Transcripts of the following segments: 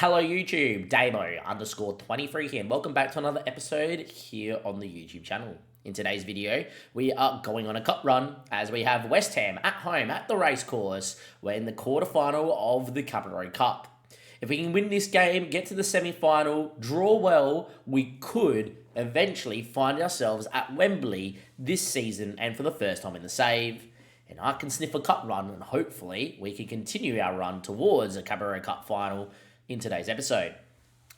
Hello YouTube, Damo_23 here, and welcome back to another episode here on the YouTube channel. In today's video, we are going on a cup run as we have West Ham at home at the racecourse. We're in the quarterfinal of the Carabao Cup. If we can win this game, get to the semi-final, draw well, we could eventually find ourselves at Wembley this season and for the first time in the save. And I can sniff a cup run, and hopefully we can continue our run towards a Carabao Cup final in today's episode.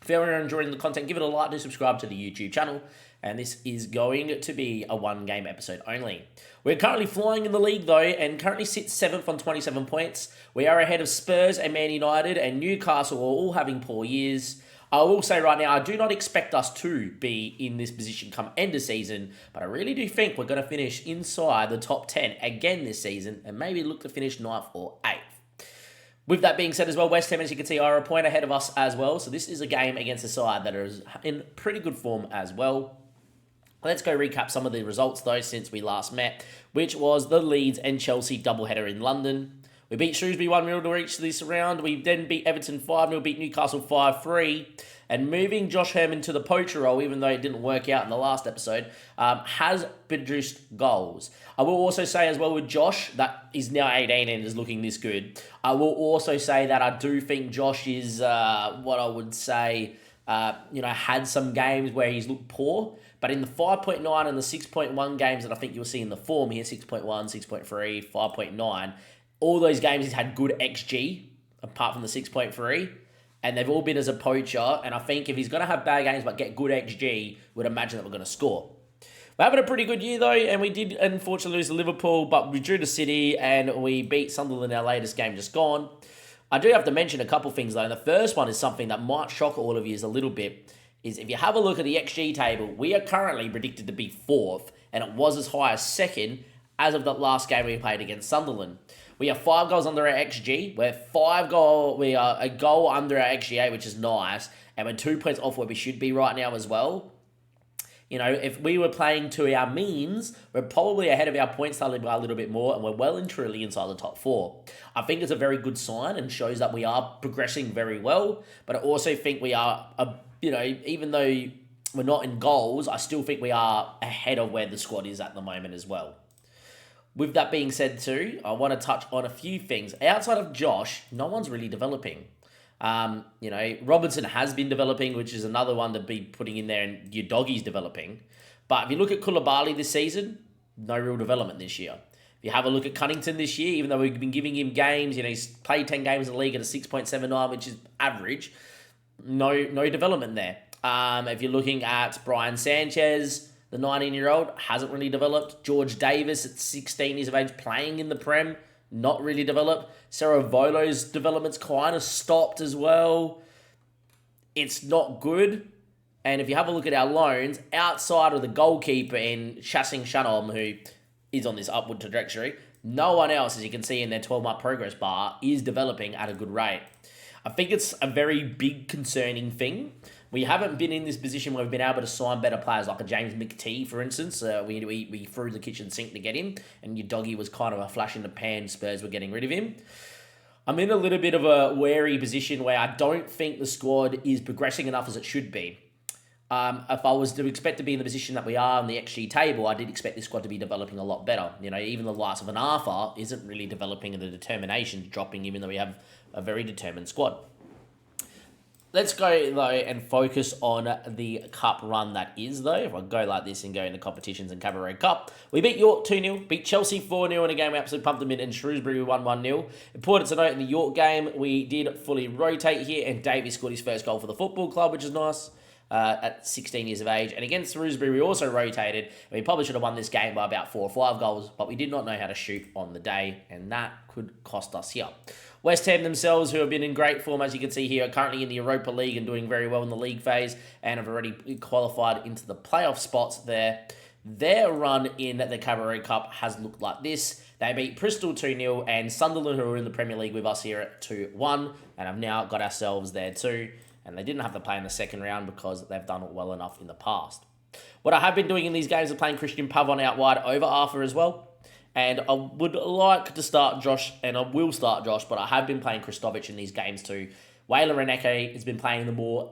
If you're enjoying the content, give it a like and subscribe to the YouTube channel. And this is going to be a one-game episode only. We're currently flying in the league, though, and currently sit 7th on 27 points. We are ahead of Spurs and Man United, and Newcastle are all having poor years. I will say right now, I do not expect us to be in this position come end of season, but I really do think we're going to finish inside the top 10 again this season, and maybe look to finish 9th or 8th. With that being said as well, West Ham, as you can see, are a point ahead of us as well. So this is a game against a side that is in pretty good form as well. Let's go recap some of the results, though, since we last met, which was the Leeds and Chelsea doubleheader in London. We beat Shrewsbury 1-0 to reach this round. We then beat Everton 5-0, beat Newcastle 5-3. And moving Josh Herman to the poacher role, even though it didn't work out in the last episode, has produced goals. I will also say as well with Josh, that is now 18 and is looking this good. I will also say that I do think Josh is what I would say, had some games where he's looked poor. But in the 5.9 and the 6.1 games that I think you'll see in the form here, 6.1, 6.3, 5.9, all those games he's had good XG, apart from the 6.3. And they've all been as a poacher. And I think if he's going to have bad games but get good XG, we'd imagine that we're going to score. We're having a pretty good year, though, and we did unfortunately lose to Liverpool, but we drew to City, and we beat Sunderland in our latest game just gone. I do have to mention a couple things, though, and the first one is something that might shock all of you a little bit, is if you have a look at the XG table, we are currently predicted to be 4th, and it was as high as 2nd as of that last game we played against Sunderland. We are 5 goals under our XG. We are a goal under our XGA, which is nice. And we're 2 points off where we should be right now as well. You know, if we were playing to our means, we're probably ahead of our points tally by a little bit more, and we're well and truly inside the top 4. I think it's a very good sign and shows that we are progressing very well. But I also think we are, even though we're not in goals, I still think we are ahead of where the squad is at the moment as well. With that being said too, I want to touch on a few things. Outside of Josh, no one's really developing. Robinson has been developing, which is another one to be putting in there, and your doggy's developing. But if you look at Koulibaly this season, no real development this year. If you have a look at Cunnington this year, even though we've been giving him games, he's played 10 games in the league at a 6.79, which is average, no development there. If you're looking at Brian Sanchez, the 19-year-old, hasn't really developed. George Davis at 16 years of age, playing in the Prem, not really developed. Saravolo's development's kind of stopped as well. It's not good. And if you have a look at our loans, outside of the goalkeeper in Shasing Shannon, who is on this upward trajectory, no one else, as you can see in their 12-month progress bar, is developing at a good rate. I think it's a very big concerning thing. We haven't been in this position where we've been able to sign better players, like a James McTee, for instance. We threw the kitchen sink to get him, and your doggy was kind of a flash in the pan. Spurs were getting rid of him. I'm in a little bit of a wary position where I don't think the squad is progressing enough as it should be. If I was to expect to be in the position that we are on the XG table, I did expect this squad to be developing a lot better. Even the likes of an Arthur isn't really developing, and the determination's dropping, even though we have a very determined squad. Let's go, though, and focus on the cup run that is, though. If I go like this and go into competitions and Carabao Cup, we beat York 2-0, beat Chelsea 4-0 in a game we absolutely pumped them in, and Shrewsbury we won 1-0. Important to note, in the York game, we did fully rotate here, and Davies scored his first goal for the football club, which is nice, at 16 years of age. And against Shrewsbury, we also rotated, and we probably should have won this game by about 4 or 5 goals, but we did not know how to shoot on the day, and that could cost us here. West Ham themselves, who have been in great form, as you can see here, are currently in the Europa League and doing very well in the league phase, and have already qualified into the playoff spots there. Their run in the Carabao Cup has looked like this. They beat Bristol 2-0, and Sunderland, who are in the Premier League with us here, at 2-1, and have now got ourselves there too. And they didn't have to play in the second round because they've done it well enough in the past. What I have been doing in these games is playing Christian Pavon out wide over Arthur as well. And I would like to start Josh, and I will start Josh, but I have been playing Kristovic in these games too. Waylon Reneke has been playing the more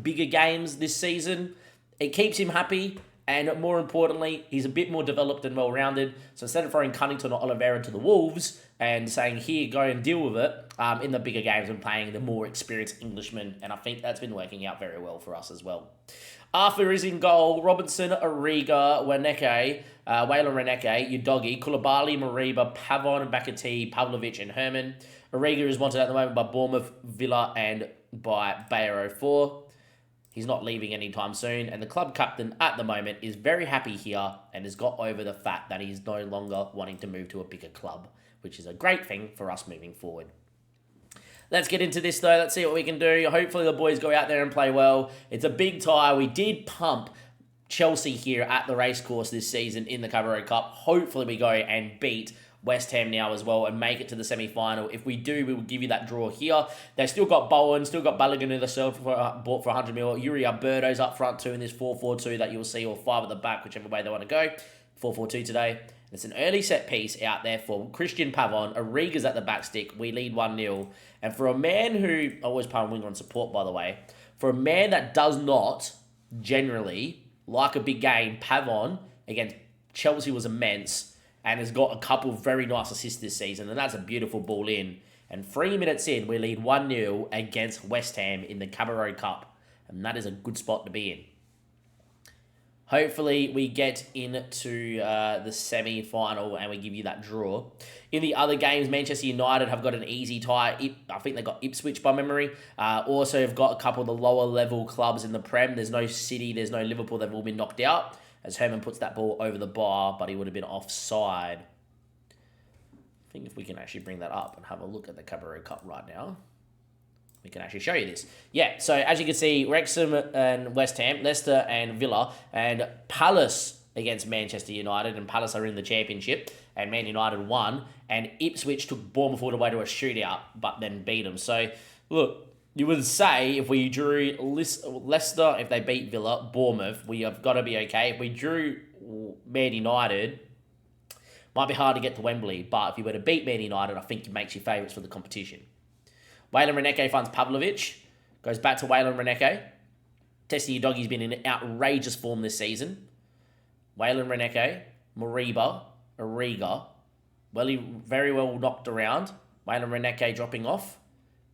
bigger games this season. It keeps him happy, and more importantly, he's a bit more developed and well-rounded. So instead of throwing Cunnington or Oliveira to the Wolves and saying, here, go and deal with it, in the bigger games and playing the more experienced Englishman, and I think that's been working out very well for us as well. Arthur is in goal. Robinson, Arriga, Waylon Reneke, Udogi, Koulibaly, Mariba, Pavon, Bakati, Pavlovic, and Herman. Arriga is wanted at the moment by Bournemouth, Villa, and by Bayer 04. He's not leaving anytime soon, and the club captain at the moment is very happy here and has got over the fact that he's no longer wanting to move to a bigger club, which is a great thing for us moving forward. Let's get into this, though. Let's see what we can do. Hopefully the boys go out there and play well. It's a big tie. We did pump Chelsea here at the racecourse this season in the Carabao Cup. Hopefully we go and beat West Ham now as well and make it to the semi-final. If we do, we will give you that draw here. They've still got Bowen, still got Balogun who they bought for 100 mil. Yuri Alberto's up front too in this 4-4-2 that you'll see, or 5 at the back, whichever way they want to go. 4-4-2 today. It's an early set piece out there for Christian Pavon. Arriga's at the back stick. We lead 1-0. And for a man who, always playing winger on support, by the way, for a man that does not generally like a big game, Pavon against Chelsea was immense and has got a couple of very nice assists this season. And that's a beautiful ball in. And 3 minutes in, we lead 1-0 against West Ham in the Carabao Cup. And that is a good spot to be in. Hopefully, we get into the semi-final and we give you that draw. In the other games, Manchester United have got an easy tie. I think they got Ipswich by memory. Also, have got a couple of the lower-level clubs in the Prem. There's no City, there's no Liverpool. They've all been knocked out as Herman puts that ball over the bar, but he would have been offside. I think if we can actually bring that up and have a look at the Carabao Cup right now, we can actually show you this. Yeah, so as you can see, Wrexham and West Ham, Leicester and Villa, and Palace against Manchester United, and Palace are in the championship, and Man United won, and Ipswich took Bournemouth all the way to a shootout, but then beat them. So, look, you would say if we drew Leicester, if they beat Villa, Bournemouth, we have got to be okay. If we drew Man United, might be hard to get to Wembley, but if you were to beat Man United, I think it makes you favourites for the competition. Waylon Reneke finds Pavlovic. Goes back to Waylon Reneke. Tessie Udogi's been in outrageous form this season. Waylon Reneke, Mariba, Arriga. Very well knocked around. Waylon Reneke dropping off.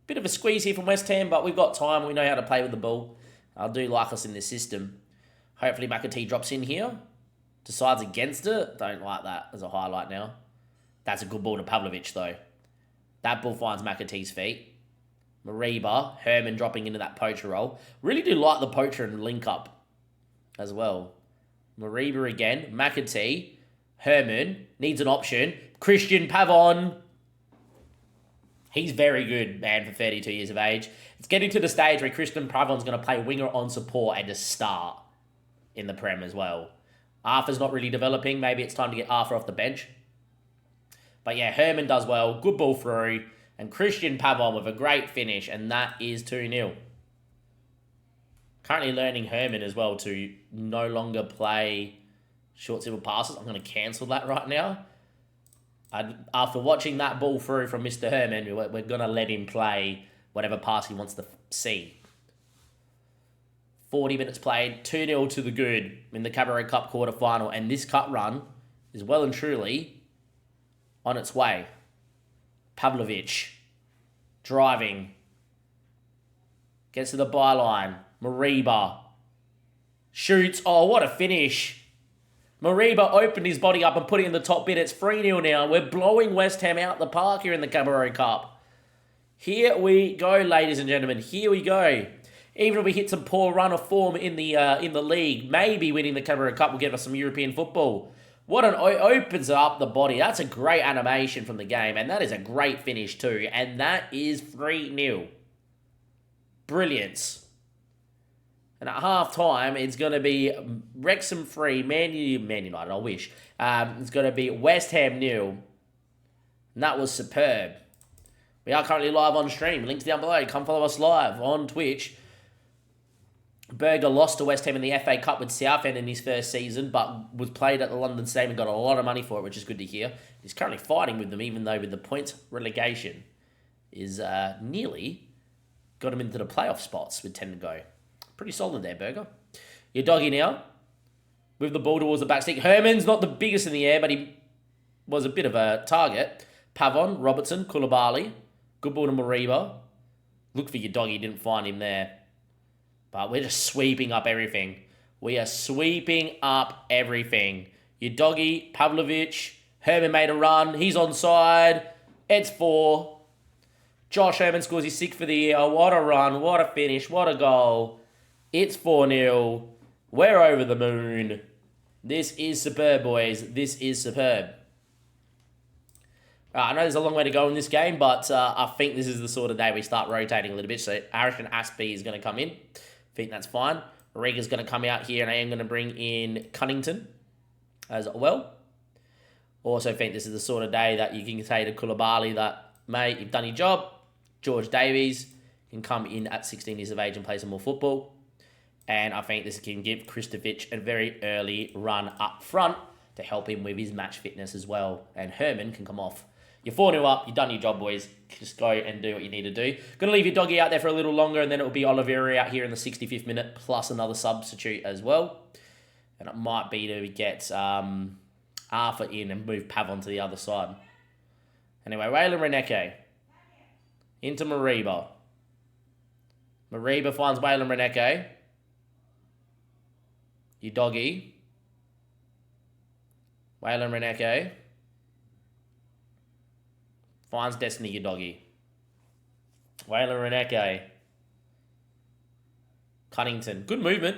Bit of a squeeze here from West Ham, but we've got time. We know how to play with the ball. I do like us in this system. Hopefully McAtee drops in here. Decides against it. Don't like that as a highlight now. That's a good ball to Pavlovic, though. That ball finds McAtee's feet. Mariba, Herman dropping into that poacher role. Really do like the poacher and link up as well. Mariba again. McAtee. Herman needs an option. Christian Pavon. He's very good, man, for 32 years of age. It's getting to the stage where Christian Pavon's going to play winger on support and just start in the Prem as well. Arthur's not really developing. Maybe it's time to get Arthur off the bench. But yeah, Herman does well. Good ball through. And Christian Pavon with a great finish. And that is 2-0. Currently learning Herman as well to no longer play short simple passes. I'm going to cancel that right now. After watching that ball through from Mr. Herman, we're going to let him play whatever pass he wants to see. 40 minutes played. 2-0 to the good in the Carabao Cup quarter-final. And this cup run is well and truly on its way. Pavlovic driving. Gets to the byline. Mariba shoots. Oh, what a finish. Mariba opened his body up and put it in the top bit. It's 3-0 now. We're blowing West Ham out the park here in the Carabao Cup. Here we go, ladies and gentlemen. Here we go. Even if we hit some poor run of form in the league, maybe winning the Carabao Cup will give us some European football. What an opens up the body. That's a great animation from the game, and that is a great finish too. And that is 3-0. Brilliance. And at half-time, it's going to be Wrexham 3, Man United, I wish. It's going to be West Ham 0. And that was superb. We are currently live on stream. Links down below. Come follow us live on Twitch. Berger lost to West Ham in the FA Cup with Southend in his first season, but was played at the London Stadium and got a lot of money for it, which is good to hear. He's currently fighting with them, even though with the points relegation is nearly got him into the playoff spots with 10 to go. Pretty solid there, Burger. Your doggy now, with the ball towards the back stick. Herman's not the biggest in the air, but he was a bit of a target. Pavon, Robertson, Koulibaly. Good ball to Mariba. Look for your doggy, didn't find him there. But we're just sweeping up everything. We are sweeping up everything. Your doggy, Pavlovic. Herman made a run. He's onside. It's 4. Josh Herman scores his 6th for the year. What a run. What a finish. What a goal. It's 4-0. We're over the moon. This is superb, boys. This is superb. I know there's a long way to go in this game, but I think this is the sort of day we start rotating a little bit. So Harrison Aspie is going to come in. I think that's fine. Riga's going to come out here, and I am going to bring in Cunnington as well. Also think this is the sort of day that you can say to Koulibaly that, mate, you've done your job. George Davies can come in at 16 years of age and play some more football. And I think this can give Kristovic a very early run up front to help him with his match fitness as well. And Herman can come off. You're 4-0 up. You've done your job, boys. Just go and do what you need to do. Going to leave your doggy out there for a little longer, and then it will be Oliveira out here in the 65th minute, plus another substitute as well. And it might be to get Arthur in and move Pavon to the other side. Anyway, Waylon Reneke. Into Mariba. Mariba finds Waylon Reneke. Your doggy. Waylon Reneke. Finds Destiny, your doggy. Waylon Reneke. Cunnington. Good movement.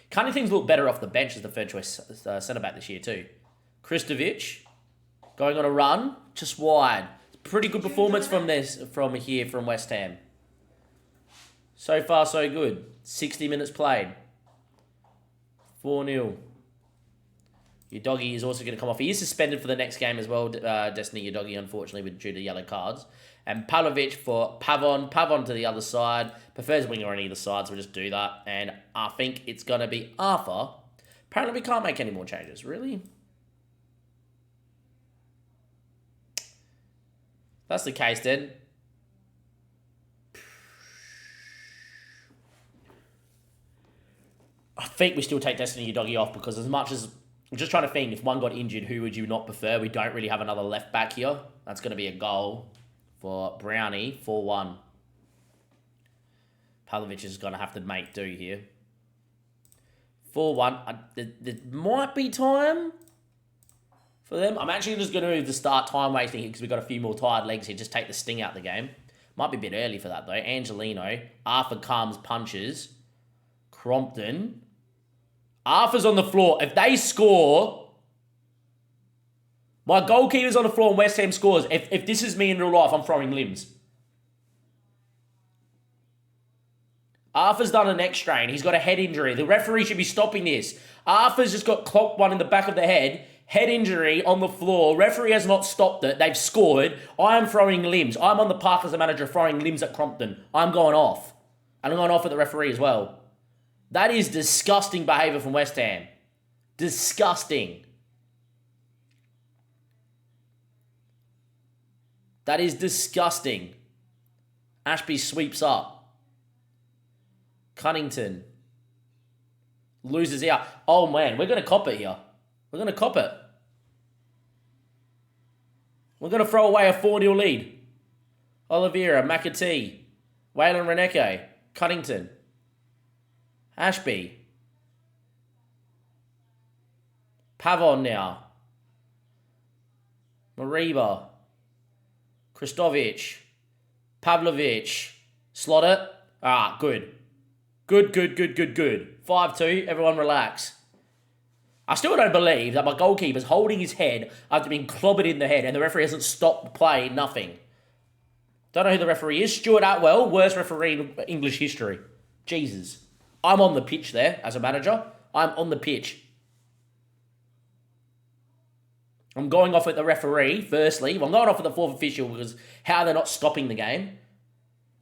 Cunnington's looked better off the bench as the third choice centre-back this year too. Kristovic. Going on a run. Just wide. Pretty good performance from West Ham. So far, so good. 60 minutes played. 4-0. Your doggy is also going to come off. He is suspended for the next game as well, Destiny, your doggy, unfortunately, due to yellow cards. And Pavlovic for Pavon. Pavon to the other side. Prefers winger on either side, so we'll just do that. And I think it's going to be Arthur. Apparently, we can't make any more changes. Really? If that's the case, then. I think we still take Destiny, your doggy off, because as much as... I'm just trying to think, if one got injured, who would you not prefer? We don't really have another left back here. That's going to be a goal for Brownie, 4-1. Pavlovic is going to have to make do here. 4-1. There might be time for them. I'm actually just going to move the start time wasting here because we've got a few more tired legs here. Just take the sting out of the game. Might be a bit early for that, though. Angelino. Arthur comes, punches. Crompton. Arthur's on the floor. If they score, my goalkeeper's on the floor and West Ham scores. If this is me in real life, I'm throwing limbs. Arthur's done a neck strain. He's got a head injury. The referee should be stopping this. Arthur's just got clocked one in the back of the head. Head injury on the floor. Referee has not stopped it. They've scored. I am throwing limbs. I'm on the park as a manager throwing limbs at Crompton. I'm going off. And I'm going off at the referee as well. That is disgusting behaviour from West Ham. Disgusting. That is disgusting. Ashby sweeps up. Cunnington. Loses out. Oh, man. We're going to cop it here. We're going to cop it. We're going to throw away a 4-0 lead. Oliveira. McAtee. Waylon Reneke. Cunnington. Ashby. Pavon now. Mariba. Kristovic. Pavlovic. Slot it. Ah, good. Good. 5-2. Everyone relax. I still don't believe that my goalkeeper's holding his head after being clobbered in the head and the referee hasn't stopped the play, nothing. Don't know who the referee is. Stuart Atwell, worst referee in English history. Jesus. I'm on the pitch there as a manager. I'm on the pitch. I'm going off at the referee, firstly. I'm going off at the fourth official because how they're not stopping the game.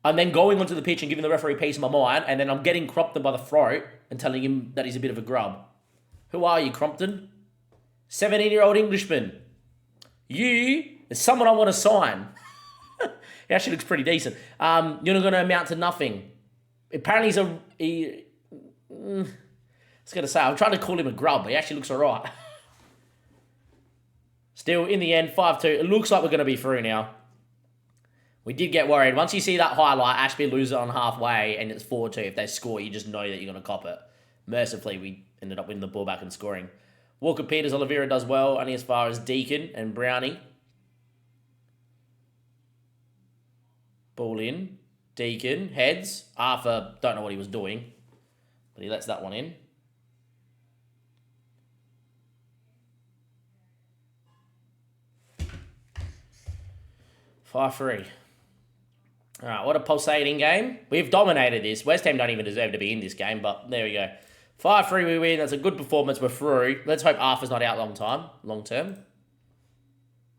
I'm then going onto the pitch and giving the referee a piece of my mind, and then I'm getting Crompton by the throat and telling him that he's a bit of a grub. Who are you, Crompton? 17-year-old Englishman. You is someone I want to sign. He actually looks pretty decent. You're not going to amount to nothing. Apparently I was going to say, I'm trying to call him a grub, but he actually looks alright. Still, in the end, 5-2. It looks like we're going to be through now. We did get worried. Once you see that highlight, Ashby lose it on halfway, and it's 4-2. If they score, you just know that you're going to cop it. Mercifully, we ended up winning the ball back and scoring. Walker Peters, Oliveira does well, only as far as Deacon and Brownie. Ball in. Deacon, heads. Arthur, don't know what he was doing, but he lets that one in. Five 3. All right, what a pulsating game. We've dominated this. West Ham don't even deserve to be in this game, but there we go. 5-3 we win. That's a good performance. We're through. Let's hope Arthur's not out long term.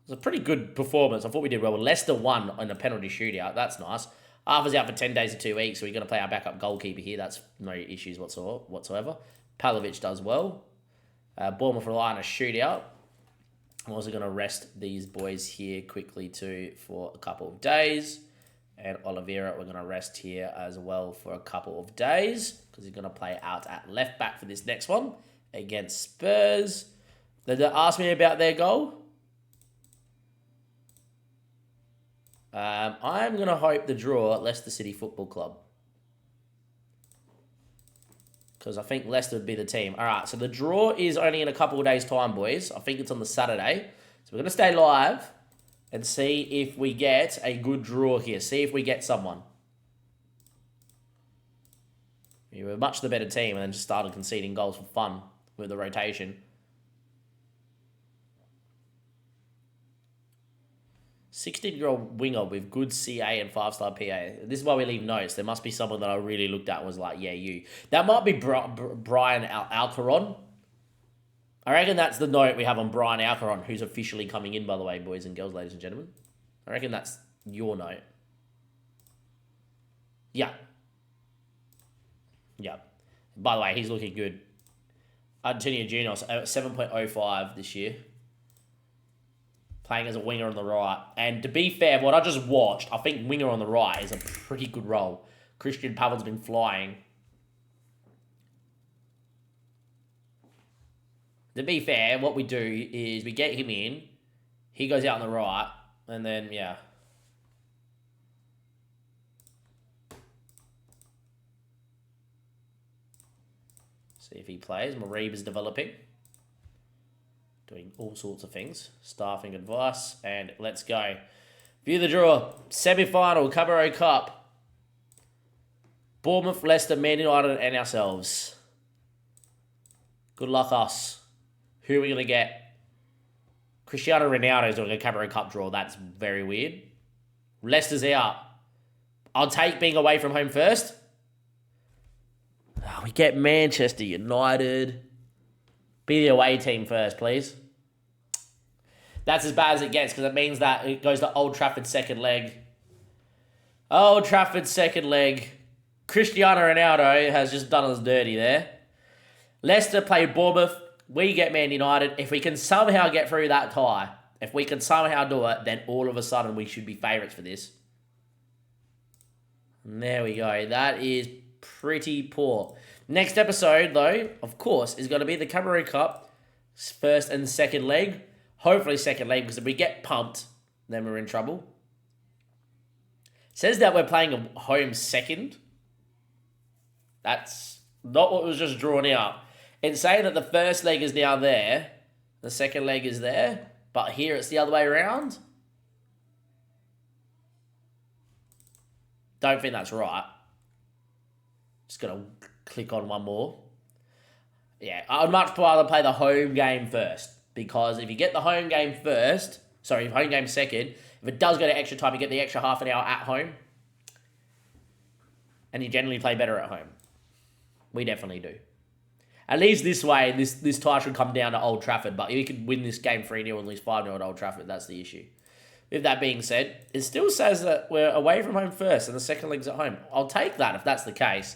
It's a pretty good performance. I thought we did well. Leicester won on a penalty shootout. That's nice. Arthur's out for 10 days to 2 weeks, so we're going to play our backup goalkeeper here. That's no issues whatsoever. Pavlovic does well. Bournemouth rely on a shootout. I'm also going to rest these boys here quickly too for a couple of days. And Oliveira, we're going to rest here as well for a couple of days because he's going to play out at left back for this next one against Spurs. Did they ask me about their goal? I'm going to hope the draw at Leicester City Football Club. Because I think Leicester would be the team. All right, so the draw is only in a couple of days' time, boys. I think it's on the Saturday. So we're going to stay live and see if we get a good draw here. See if we get someone. We were much the better team and then just started conceding goals for fun with the rotation. 16-year-old winger with good CA and 5-star PA. This is why we leave notes. There must be someone that I really looked at and was like, yeah, you. That might be Brian Alcaron. I reckon that's the note we have on Brian Alcaron, who's officially coming in, by the way, boys and girls, ladies and gentlemen. I reckon that's your note. Yeah. Yeah. By the way, he's looking good. Antonio Junior, 7.05 this year. Playing as a winger on the right. And to be fair, what I just watched, I think winger on the right is a pretty good role. Christian Pavel's been flying. To be fair, what we do is we get him in, he goes out on the right, and then, yeah. See if he plays. Marib is developing. Doing all sorts of things. Staffing advice. And let's go. View the draw. Semi-final. Carabao Cup. Bournemouth, Leicester, Man United, and ourselves. Good luck, us. Who are we going to get? Cristiano Ronaldo is doing a Carabao Cup draw. That's very weird. Leicester's out. I'll take being away from home first. Oh, we get Manchester United. Be the away team first, please. That's as bad as it gets because it means that it goes to Old Trafford second leg. Old Trafford second leg. Cristiano Ronaldo has just done us dirty there. Leicester play Bournemouth. We get Man United. If we can somehow get through that tie, if we can somehow do it, then all of a sudden we should be favourites for this. And there we go. That is pretty poor. Next episode, though, of course, is going to be the Carabao Cup first and second leg. Hopefully second leg, because if we get pumped, then we're in trouble. It says that we're playing a home second. That's not what was just drawn out. It's saying that the first leg is now there, the second leg is there, but here it's the other way around. Don't think that's right. Just going to click on one more. Yeah, I'd much rather play the home game first. Because if you get the home game home game second, if it does go to extra time, you get the extra half an hour at home. And you generally play better at home. We definitely do. At least this way, this tie should come down to Old Trafford. But you could win this game 3-0 and lose 5-0 at Old Trafford. That's the issue. With that being said, it still says that we're away from home first and the second leg's at home. I'll take that if that's the case.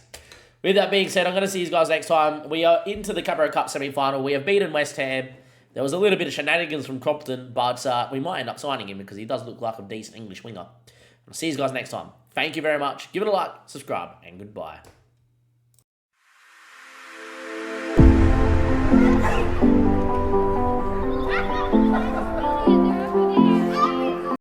With that being said, I'm going to see you guys next time. We are into the Carabao Cup semi-final. We have beaten West Ham. There was a little bit of shenanigans from Compton, but we might end up signing him because he does look like a decent English winger. I'll see you guys next time. Thank you very much. Give it a like, subscribe, and goodbye.